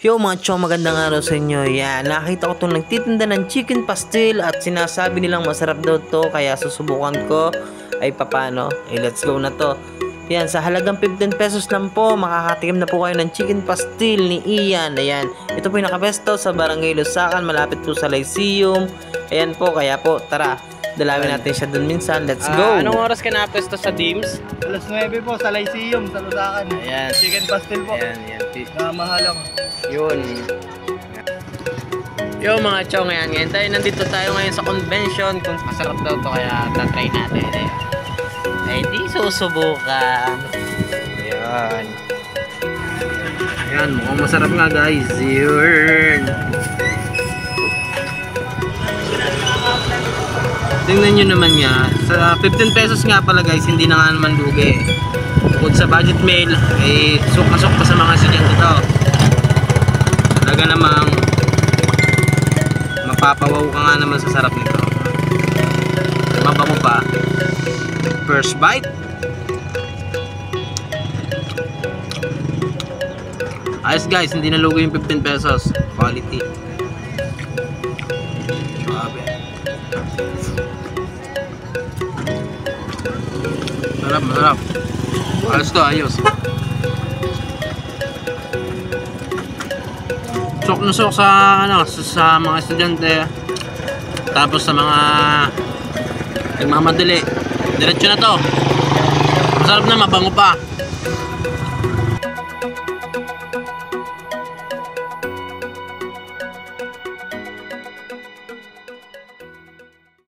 Yo mga chong, magandang araw sa inyo. Yan, nakita ko itong nagtitinda ng chicken pastil at sinasabi nilang masarap daw to, kaya susubukan ko. Ay papano, let's go na to. Yan, sa halagang 15 pesos lang po, makakatikim na po kayo ng chicken pastil ni Ian. Ayan, ito po yung nakapesto sa Barangay Lusakan, malapit po sa Lyceum. Ayan po, kaya po, tara, dalawin natin siya dun minsan. Let's go! Anong oras ka napesto sa Dims? Alas 9 po sa Lyceum, sa Lusakan. Ayan. Chicken pastil po. Ayan. Na mahalang. Yun. Yo mga chong, ngayon tayo, nandito tayo ngayon sa convention. Kung masarap daw to, kaya tatry natin. Ayan. Ay di susubukan. Ayan. Ayan, mukhang masarap nga guys. Yun. Tingnan nyo naman nga, sa 15 pesos nga pala guys, hindi na nga naman lugi. Bukod sa budget meal, eh pasok pa sa mga estudyante to. Talaga namang mapapawaw ka nga naman sa sarap nito. Mabango pa. First bite. Ayos guys, hindi na lugi yung 15 pesos. Quality. Grabe. Masarap. Ayos to, ayos. Sok na sok sa sa mga estudyante. Tapos sa mga nagmamadali. Diretso na to. Masarap na, mabango pa.